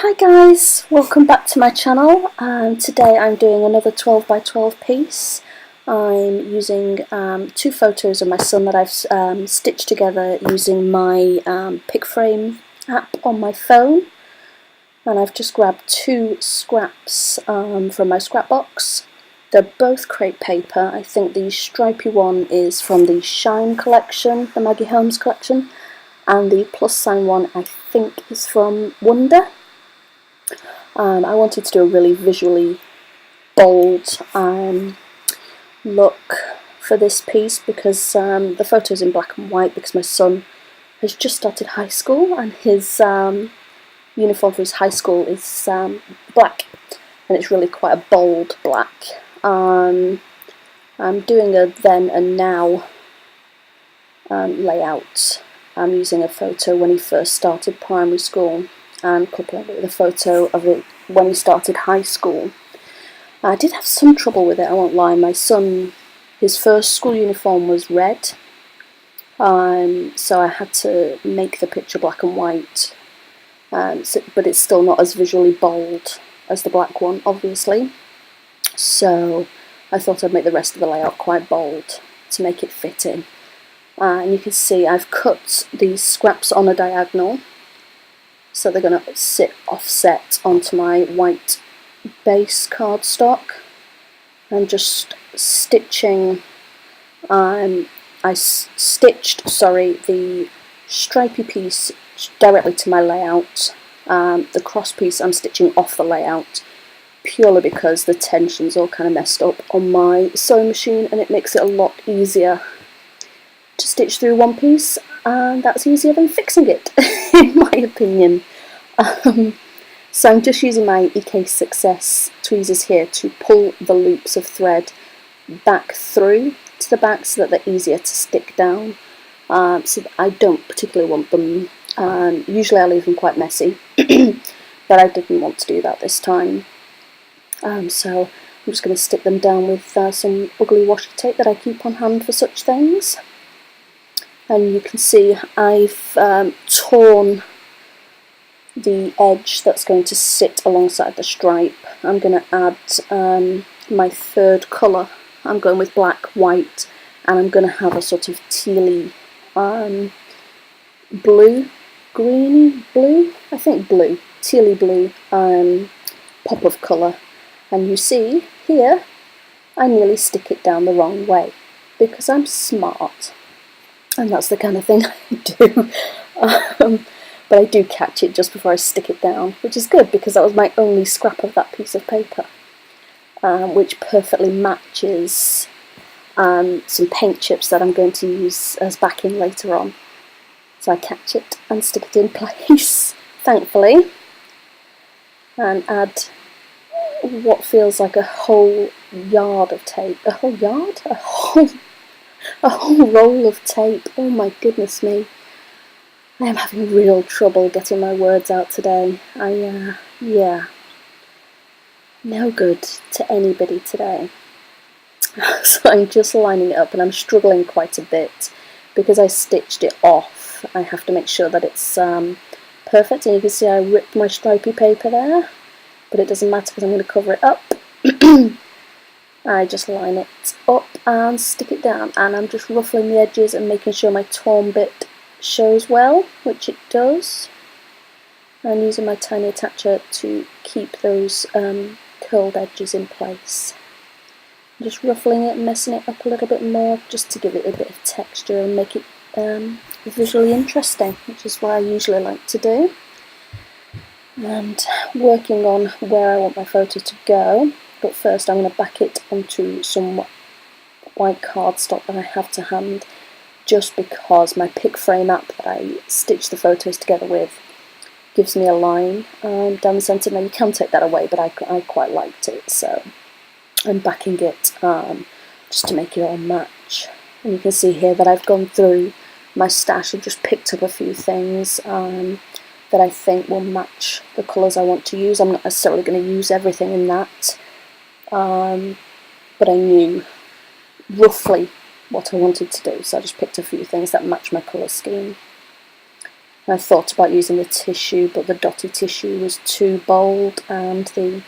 Hi guys, welcome back to my channel. Today I'm doing another 12 by 12 piece. I'm using two photos of my son that I've stitched together using my pick frame app on my phone, and I've just grabbed two scraps from my scrap box. They're both crepe paper. I think the stripy one is from the Shine collection, the Maggie Holmes collection, and the plus sign one I think is from Wonder. I wanted to do a really visually bold look for this piece because the photo's in black and white because my son has just started high school and his uniform for his high school is black, and it's really quite a bold black. I'm doing a then and now layout. I'm using a photo when he first started primary school and coupling it with a photo of it when he started high school. I did have some trouble with it, I won't lie. My son, his first school uniform was red, so I had to make the picture black and white, but it's still not as visually bold as the black one, obviously, so I thought I'd make the rest of the layout quite bold to make it fit in. And you can see I've cut these scraps on a diagonal, so they're going to sit offset onto my white base cardstock. I'm just stitching, I stitched the stripy piece directly to my layout. The cross piece I'm stitching off the layout purely because the tension's all kind of messed up on my sewing machine and it makes it a lot easier to stitch through one piece, and that's easier than fixing it in my opinion. So I'm just using my EK Success tweezers here to pull the loops of thread back through to the back so that they're easier to stick down. So I don't particularly want them, usually I leave them quite messy, but I didn't want to do that this time. So I'm just going to stick them down with some ugly washi tape that I keep on hand for such things. And you can see I've torn the edge that's going to sit alongside the stripe. I'm going to add my third colour. I'm going with black, white, and I'm going to have a sort of tealy blue, greeny blue, I think blue, tealy blue pop of colour. And you see here I nearly stick it down the wrong way because I'm smart. And that's the kind of thing I do. But I do catch it just before I stick it down, which is good because that was my only scrap of that piece of paper, which perfectly matches some paint chips that I'm going to use as backing later on. So I catch it and stick it in place, thankfully, and add what feels like a whole yard of tape. A whole yard? A whole roll of tape. Oh my goodness me. I am having real trouble getting my words out today. Yeah, no good to anybody today. So I'm just lining it up and I'm struggling quite a bit because I stitched it off. I have to make sure that it's perfect, and you can see I ripped my stripy paper there, but it doesn't matter because I'm going to cover it up. I just line it up and stick it down, and I'm just ruffling the edges and making sure my torn bit shows well, which it does, and using my tiny attacher to keep those curled edges in place. I'm just ruffling it and messing it up a little bit more just to give it a bit of texture and make it visually interesting, which is what I usually like to do. And working on where I want my photo to go, but first I'm going to back it onto some white cardstock that I have to hand, just because my pick frame app that I stitch the photos together with gives me a line down the centre. Now you can take that away, but I quite liked it, so I'm backing it just to make it all match. And you can see here that I've gone through my stash and just picked up a few things that I think will match the colours I want to use. I'm not necessarily going to use everything in that, but I knew roughly what I wanted to do, so I just picked a few things that match my colour scheme. I thought about using the tissue, but the dotty tissue was too bold and the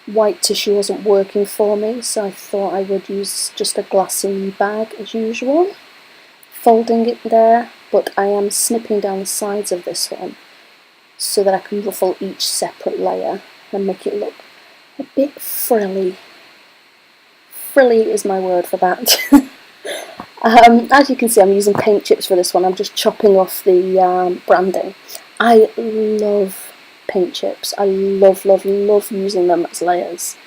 white tissue wasn't working for me, so I thought I would use just a glassine bag as usual, folding it there, but I am snipping down the sides of this one so that I can ruffle each separate layer and make it look a bit frilly. Frilly is my word for that. As you can see, I'm using paint chips for this one. I'm just chopping off the branding. I love paint chips. I love using them as layers.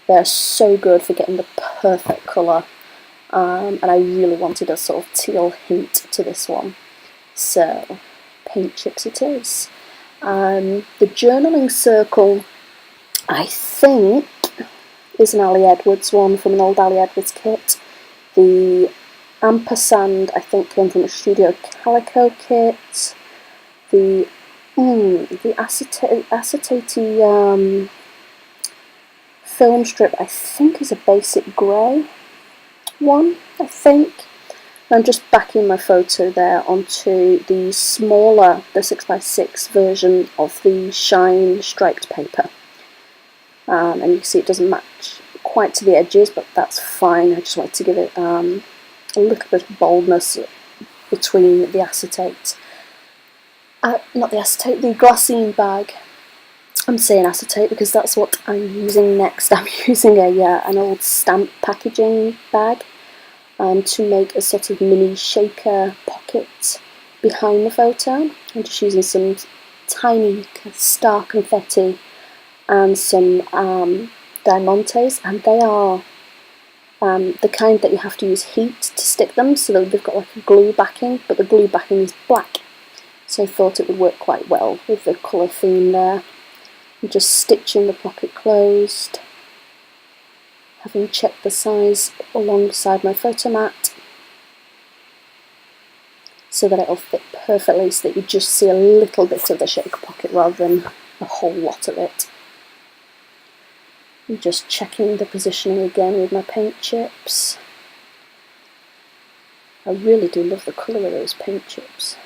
They're so good for getting the perfect colour, and I really wanted a sort of teal hint to this one, so paint chips it is. The journaling circle, I think, is an Ali Edwards one from an old Ali Edwards kit. The ampersand, I think, came from a Studio Calico kit. The acetate film strip, I think, is a basic grey one, I think. I'm just backing my photo there onto the smaller, the 6x6 version of the Shine striped paper. And you can see it doesn't match quite to the edges, but that's fine. I just wanted to give it a little bit of boldness between the acetate. Not the acetate, the glassine bag. I'm saying acetate because that's what I'm using next. I'm using an old stamp packaging bag to make a sort of mini shaker pocket behind the photo. I'm just using some tiny star confetti and some diamantes, and they are the kind that you have to use heat to stick them, so that they've got like a glue backing, but the glue backing is black. So I thought it would work quite well with the colour theme there. I'm just stitching the pocket closed, having checked the size alongside my photo mat so that it'll fit perfectly, so that you just see a little bit of the shaker pocket rather than a whole lot of it. I'm just checking the positioning again with my paint chips. I really do love the colour of those paint chips.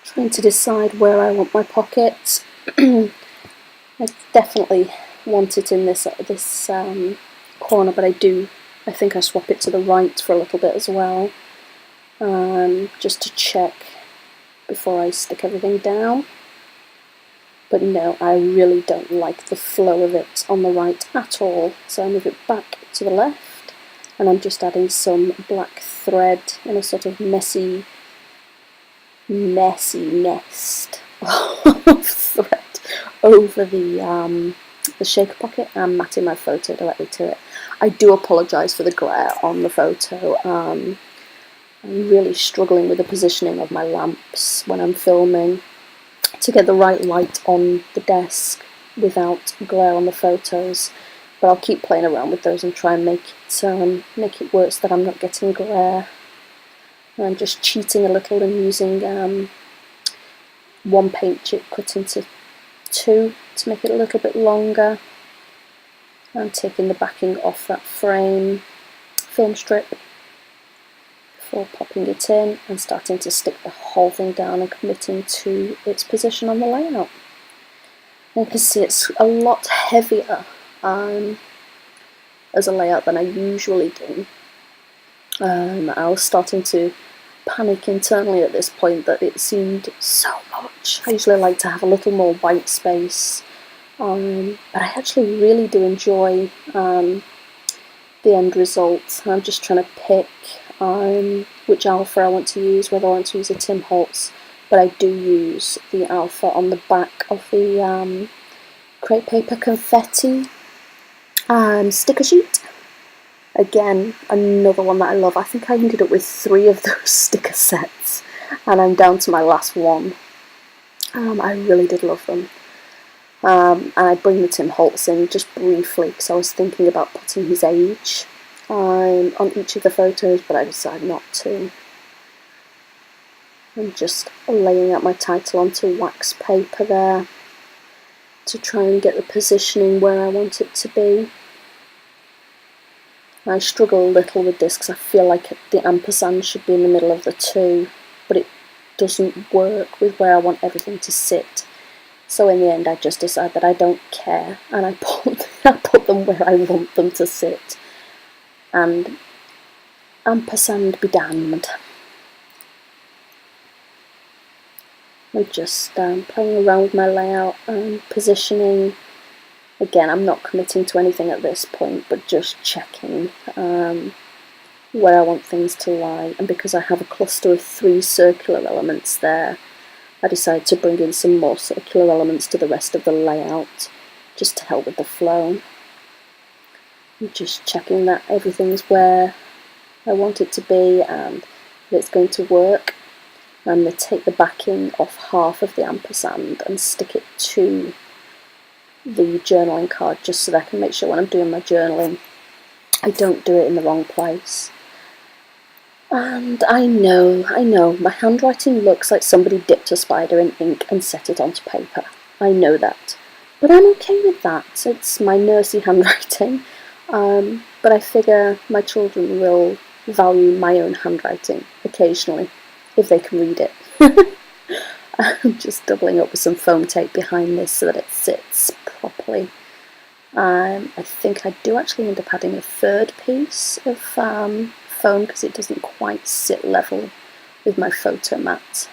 Trying to decide where I want my pocket. I definitely want it in this corner, but I think I swap it to the right for a little bit as well, just to check before I stick everything down. But no, I really don't like the flow of it on the right at all, so I move it back to the left, and I'm just adding some black thread in a sort of messy nest of thread over the shaker pocket and matting my photo directly to it. I do apologise for the glare on the photo. I'm really struggling with the positioning of my lamps when I'm filming to get the right light on the desk without glare on the photos, but I'll keep playing around with those and try and make it work so that I'm not getting glare. I'm just cheating a little and using one paint chip cut into two to make it a little bit longer. I'm taking the backing off that film strip before popping it in and starting to stick the whole thing down and committing to its position on the layout. And you can see it's a lot heavier as a layout than I usually do. I was starting to panic internally at this point that it seemed so much. I usually like to have a little more white space, but I actually really do enjoy the end result. I'm just trying to pick which alpha I want to use, whether I want to use a Tim Holtz, but I do use the alpha on the back of the crepe paper confetti sticker sheet. Again, another one that I love. I think I ended up with 3 of those sticker sets, and I'm down to my last one. I really did love them. And I bring the Tim Holtz in just briefly because I was thinking about putting his age on each of the photos, but I decided not to. I'm just laying out my title onto wax paper there to try and get the positioning where I want it to be. I struggle a little with this because I feel like the ampersand should be in the middle of the two, but it doesn't work with where I want everything to sit. So in the end I just decide that I don't care, and I put them where I want them to sit. And ampersand be damned. We're just playing around with my layout and positioning. Again, I'm not committing to anything at this point, but just checking where I want things to lie. And because I have a cluster of 3 circular elements there, I decided to bring in some more circular elements to the rest of the layout, just to help with the flow. I'm just checking that everything's where I want it to be and that it's going to work. I'm going to take the backing off half of the ampersand and stick it to the journaling card, just so that I can make sure when I'm doing my journaling I don't do it in the wrong place. And I know, my handwriting looks like somebody dipped a spider in ink and set it onto paper. I know that. But I'm okay with that. It's my nursey handwriting. But I figure my children will value my own handwriting occasionally, if they can read it. I'm just doubling up with some foam tape behind this so that it sits properly. I think I do actually end up adding a third piece of foam because it doesn't quite sit level with my photo mat.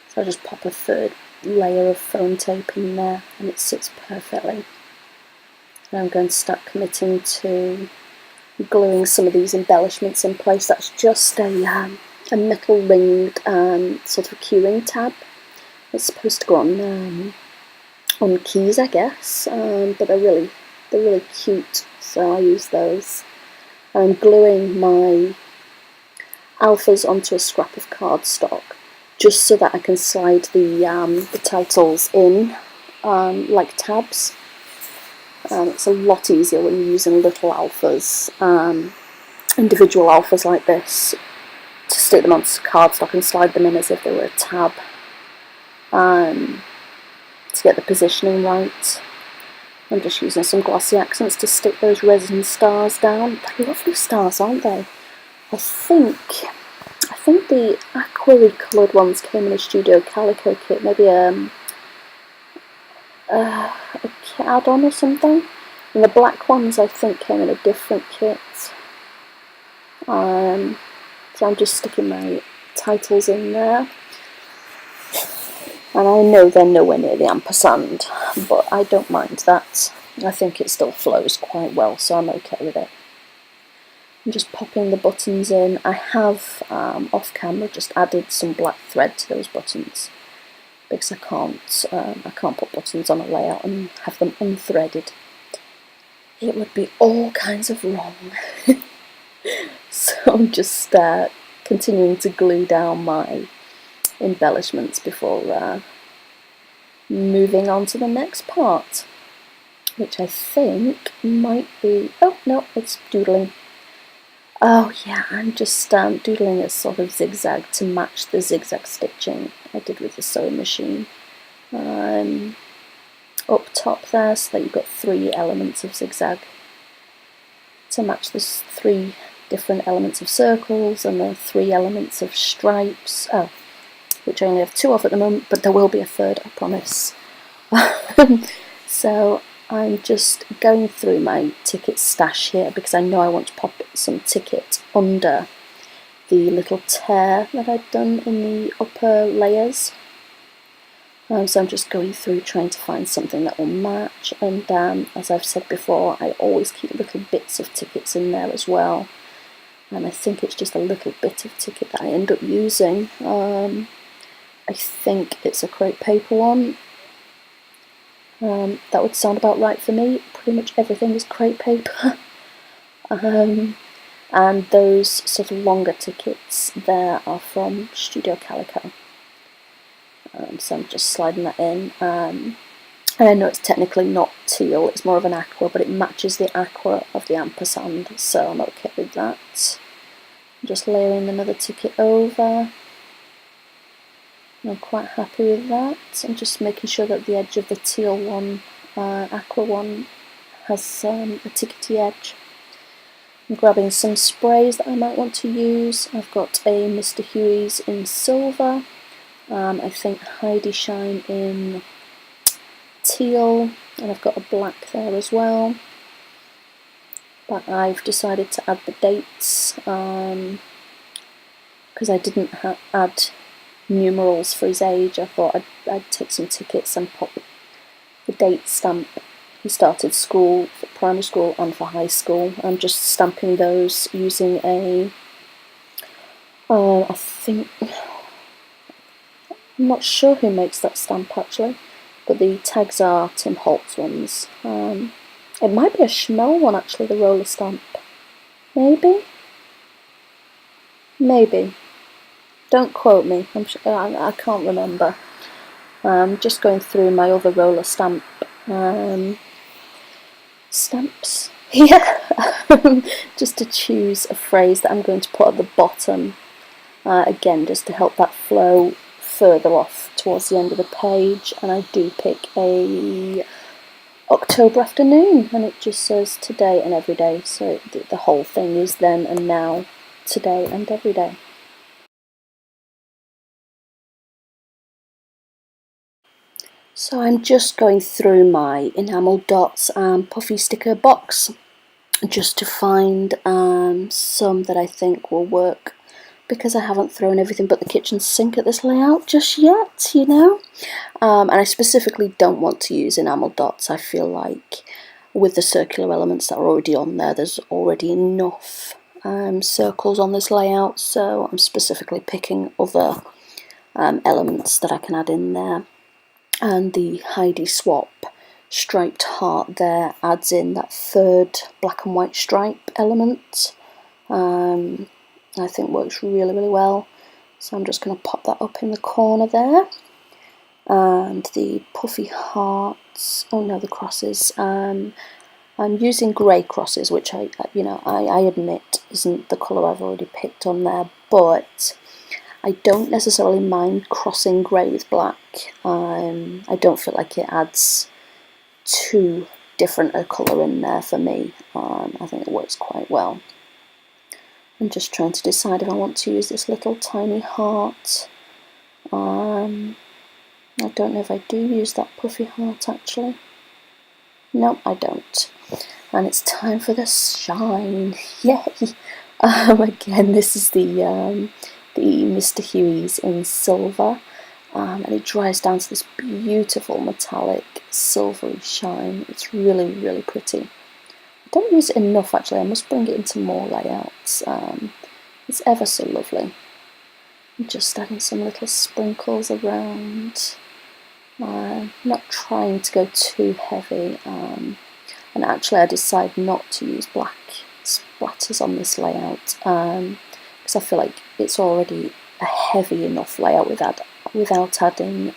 So I just pop a third layer of foam tape in there and it sits perfectly. And I'm going to start committing to gluing some of these embellishments in place. That's just a metal ringed sort of keyring tab. It's supposed to go on keys, I guess, but they're really cute, so I use those. I'm gluing my alphas onto a scrap of cardstock, just so that I can slide the titles in like tabs. It's a lot easier when you're using little alphas, individual alphas like this, to stick them onto cardstock and slide them in as if they were a tab. To get the positioning right. I'm just using some glossy accents to stick those resin stars down. They're lovely stars, aren't they? I think the aqua coloured ones came in a Studio Calico kit, maybe a kit add-on or something. And the black ones I think came in a different kit. So I'm just sticking my titles in there. And I know they're nowhere near the ampersand, but I don't mind that. I think it still flows quite well, so I'm okay with it. I'm just popping the buttons in. I have, off camera, just added some black thread to those buttons, because I can't put buttons on a layout and have them unthreaded. It would be all kinds of wrong. So I'm just continuing to glue down my embellishments before moving on to the next part, which I think might be, oh no, it's doodling. Oh yeah, I'm just doodling a sort of zigzag to match the zigzag stitching I did with the sewing machine. Up top there, so that you've got 3 elements of zigzag to match the 3 different elements of circles and the 3 elements of stripes. Oh, which I only have 2 of at the moment, but there will be a third, I promise. So I'm just going through my ticket stash here because I know I want to pop some ticket under the little tear that I've done in the upper layers. So I'm just going through trying to find something that will match, and as I've said before, I always keep little bits of tickets in there as well. And I think it's just a little bit of ticket that I end up using. I think it's a crepe paper one. That would sound about right for me. Pretty much everything is crepe paper. And those sort of longer tickets there are from Studio Calico. So I'm just sliding that in. And I know it's technically not teal, it's more of an aqua, but it matches the aqua of the ampersand, so I'm okay with that. I'm just layering another ticket over. I'm quite happy with that. I'm just making sure that the edge of the teal one, aqua one, has a tickety edge. I'm grabbing some sprays that I might want to use. I've got a Mr. Huey's in silver, I think Heidi Shine in teal, and I've got a black there as well. But I've decided to add the dates because I didn't add numerals for his age. I thought I'd take some tickets and pop the date stamp. He started school for primary school and for high school. I'm just stamping those using a, I think, I'm not sure who makes that stamp actually, but the tags are Tim Holtz ones. It might be a Schmel one actually, the roller stamp. Maybe? Maybe. Don't quote me, I can't remember. Just going through my other roller stamp stamps here, just to choose a phrase that I'm going to put at the bottom, again just to help that flow further off towards the end of the page. And I do pick a October afternoon, and it just says today and every day, so the whole thing is then and now, today and every day. So I'm just going through my enamel dots and puffy sticker box just to find some that I think will work, because I haven't thrown everything but the kitchen sink at this layout just yet, you know. And I specifically don't want to use enamel dots. I feel like with the circular elements that are already on there, there's already enough circles on this layout, so I'm specifically picking other elements that I can add in there. And the Heidi Swap striped heart there adds in that third black and white stripe element. I think works really, really well. So I'm just going to pop that up in the corner there. And the puffy hearts, oh no, the crosses. I'm using grey crosses, which I admit isn't the colour I've already picked on there, but I don't necessarily mind crossing grey with black. I don't feel like it adds too different a colour in there for me. I think it works quite well. I'm just trying to decide if I want to use this little tiny heart. I don't know if I do use that puffy heart actually. No, I don't. And it's time for the shine. Yay! Again, this is the Mr. Huey's in silver, and it dries down to this beautiful metallic silvery shine. It's really, really pretty. I don't use it enough actually, I must bring it into more layouts. It's ever so lovely. I'm just adding some little sprinkles around, not trying to go too heavy, and actually I decided not to use black splatters on this layout, because I feel like it's already a heavy enough layout without adding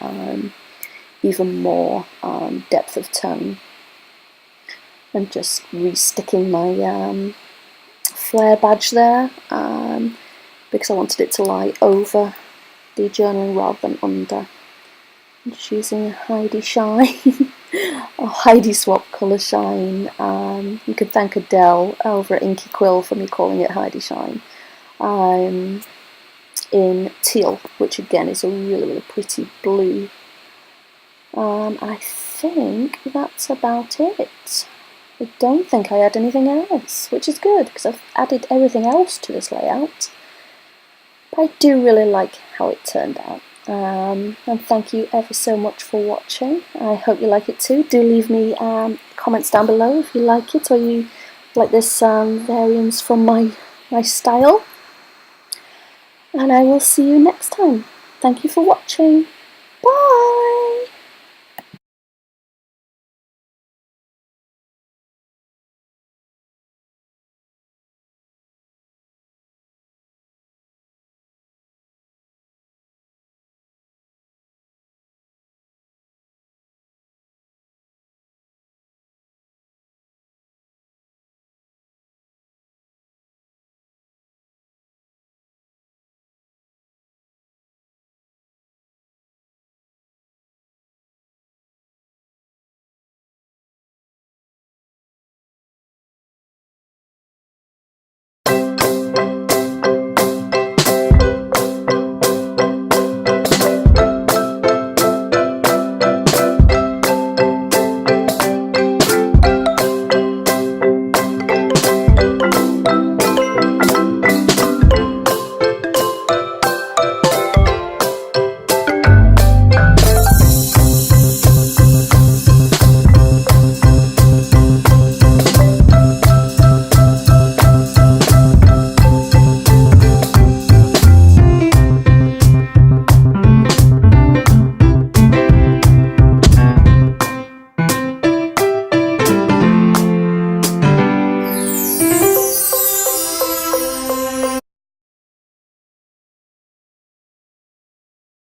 even more depth of tone. I'm just resticking my flare badge there, because I wanted it to lie over the journaling rather than under. I'm just using a Heidi Shine, or Heidi Swap colour shine. You could thank Adele over at Inky Quill for me calling it Heidi Shine. In teal, which again is a really, really pretty blue. I think that's about it. I don't think I add anything else, which is good because I've added everything else to this layout. But I do really like how it turned out. And thank you ever so much for watching. I hope you like it too. Do leave me comments down below if you like it, or you like this variance from my style. And I will see you next time. Thank you for watching. Bye!